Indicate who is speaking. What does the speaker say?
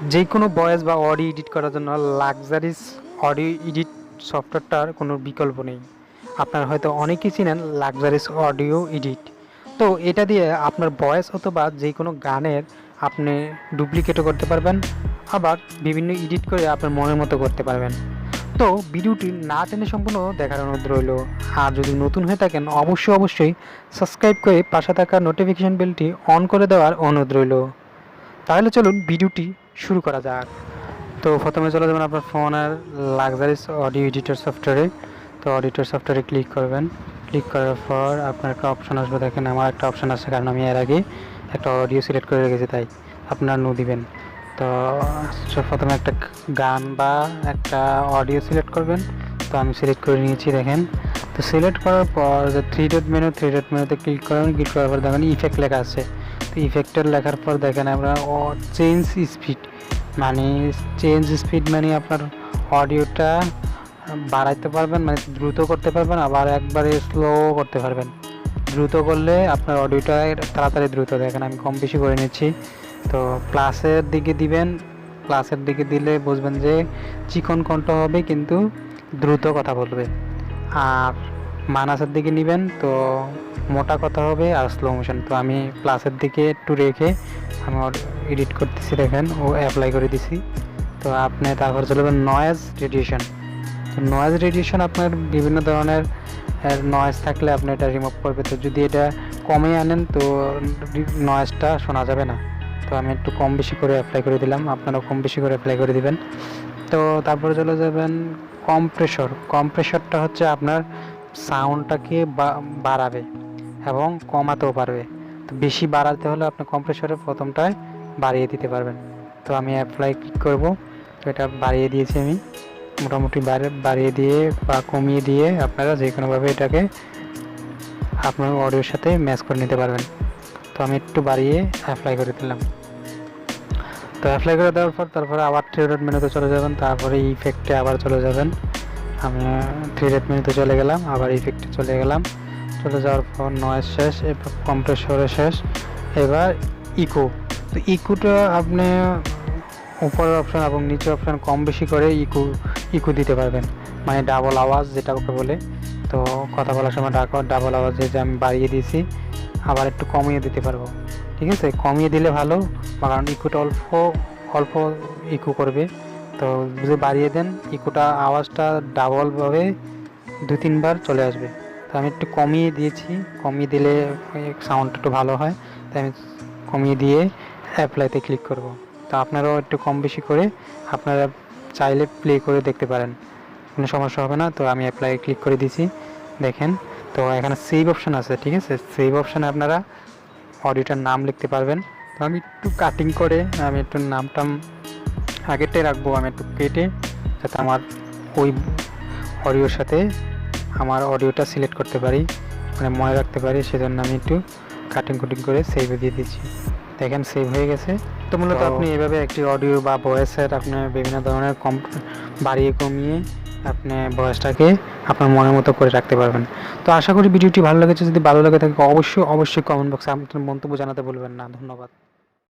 Speaker 1: যে কোনো ভয়েস বা অডিও এডিট করার জন্য লাক্সারিস অডিও এডিট সফটওয়্যারটার কোনো বিকল্প নেই। আপনারা হয়তো অনেকেই চিনেন লাক্সারিস অডিও এডিট। তো এটা দিয়ে আপনার ভয়েস অথবা যে কোনো গানের আপনি ডুপ্লিকেটও করতে পারবেন, আবার বিভিন্ন এডিট করে আপনার মনের মতো করতে পারবেন। তো ভিডিওটি না টেনে সম্পূর্ণ দেখার অনুরোধ রইল। আর যদি নতুন হয়ে থাকেন অবশ্যই সাবস্ক্রাইব করে পাশে থাকা নোটিফিকেশন বেলটি অন করে দেওয়ার অনুরোধ রইল। তাহলে চলুন ভিডিওটি শুরু করা যাক। তো প্রথমে চলে যাবেন আপনার ফোনের লাক্সারিস অডিও এডিটর সফটওয়্যারে। তো অডিটর সফটওয়্যারে ক্লিক করবেন। ক্লিক করার পর আপনার একটা অপশন আসবে, দেখেন আমার একটা অপশন আছে, কারণ আমি এর আগে একটা অডিও সিলেক্ট করে রেখেছি, তাই আপনারা নো দিবেন। তো প্রথমে একটা গান বা একটা অডিও সিলেক্ট করবেন। তো আমি সিলেক্ট করে নিয়েছি, দেখেন। তো সিলেক্ট করার পর যে থ্রি ডট মেনুতে ক্লিক করবেন। ক্লিক করার পর দেখেন ইফেক্ট লেখা আছে। তো ইফেক্টের লেখার পর দেখেন আমরা চেঞ্জ স্পিড মানে আপনার অডিওটা বাড়াইতে পারবেন, মানে দ্রুত করতে পারবেন, আবার একবারে স্লো করতে পারবেন। দ্রুত করলে আপনার অডিওটা তাড়াতাড়ি দ্রুত, দেখেন আমি কম বেশি করে নিচ্ছি। তো প্লাসের দিকে দিবেন। প্লাসের দিকে দিলে বুঝবেন যে চিকন কণ্ঠ হবে কিন্তু দ্রুত কথা বলবে। আর মাইনাসের দিকে নেবেন তো মোটা কথা হবে আর স্লো মোশন। তো আমি প্লাসের দিকে একটু রেখে আমি এডিট করতেছি, দেখেন ও অ্যাপ্লাই করে দিছি। তো আপনি তারপর চলে যাবেন নয়েজ রেডিয়েশন। তো নয়েজ রেডিয়েশন আপনার বিভিন্ন ধরনের নয়েজ থাকলে আপনি এটা রিমুভ করবে। তো যদি এটা কমে আনেন তো নয়েজটা শোনা যাবে না। তো আমি একটু কম বেশি করে অ্যাপ্লাই করে দিলাম, আপনারাও কম বেশি করে অ্যাপ্লাই করে দিবেন। তো তারপরে চলে যাবেন কম্প্রেসরটা হচ্ছে আপনার সাউন্ডটাকে বাড়াবে এবং কমাতেও পারবে। তো বেশি বাড়াতে হলে আপনি কম্প্রেসরের প্রথমটায় বাড়িয়ে দিতে পারবেন। তো আমি অ্যাপ্লাই ক্লিক করব। তো এটা বাড়িয়ে দিয়েছি আমি, মোটামুটি বাড়িয়ে দিয়ে বা কমিয়ে দিয়ে আপনারা যে কোনোভাবে এটাকে আপনার অডিওর সাথে ম্যাচ করে নিতে পারবেন। তো আমি একটু বাড়িয়ে অ্যাপ্লাই করে দিলাম। তো অ্যাপ্লাই করে দেওয়ার পর তারপরে আবার থ্রি ডট মেনুতে চলে যাবেন। তারপরে ইফেক্টে আবার চলে যাবেন। আমি থ্রি ডট মেনুতে চলে গেলাম, আবার ইফেক্টে চলে গেলাম। চলে যাওয়ার পর নয়েজ শেষ, এবার কম্প্রেসরে শেষ, এবার ইকো। তো ইকোটা আপনি উপরের অপশান এবং নিচের অপশান কম বেশি করে ইকো দিতে পারবেন, মানে ডাবল আওয়াজ যেটা ওকে বলে। তো কথা বলার সময় ডাবল আওয়াজে যে আমি বাড়িয়ে দিয়েছি, আবার একটু কমিয়ে দিতে পারবো। ঠিক আছে, কমিয়ে দিলে ভালো, কারণ ইকোটা অল্প ইকো করবে। তো যদি বাড়িয়ে দেন ইকোটা আওয়াজটা ডাবলভাবে 2-3 বার চলে আসবে। তো আমি একটু কমিয়ে দিয়েছি, কমিয়ে দিলে সাউন্ডটা একটু ভালো হয়। তাই আমি কমিয়ে দিয়ে অ্যাপ্লাইতে ক্লিক করব। তো আপনারাও একটু কম বেশি করে আপনারা চাইলে প্লে করে দেখতে পারেন, কোনো সমস্যা হবে না। তো আমি অ্যাপ্লাই ক্লিক করে দিয়েছি, দেখেন। তো এখানে সেভ অপশান আছে, ঠিক আছে। সেভ অপশানে আপনারা অডিওটার নাম লিখতে পারবেন। তো আমি একটু কাটিং করে আমি একটু নামটাম আগেরটাই রাখবো, আমি একটু কেটে, যাতে আমার ওই অডিওর সাথে আমার অডিওটা সিলেক্ট করতে পারি, মানে মনে রাখতে পারি, সেজন্য আমি একটু কাটিং করে সেভে দিয়ে দিচ্ছি। দেখেন সেভ হয়ে গেছে। তো মূলত আপনি এভাবে একটি অডিও বা ভয়েসের আপনি বিভিন্ন ধরনের বাড়িয়ে কমিয়ে আপনি ভয়েসটাকে আপনার মনের মতো করে রাখতে পারবেন। তো আশা করি ভিডিওটি ভালো লেগেছে। যদি ভালো লাগে থাকে অবশ্যই কমেন্ট বক্সে আপনার মন্তব্য জানাতে ভুলবেন না। ধন্যবাদ।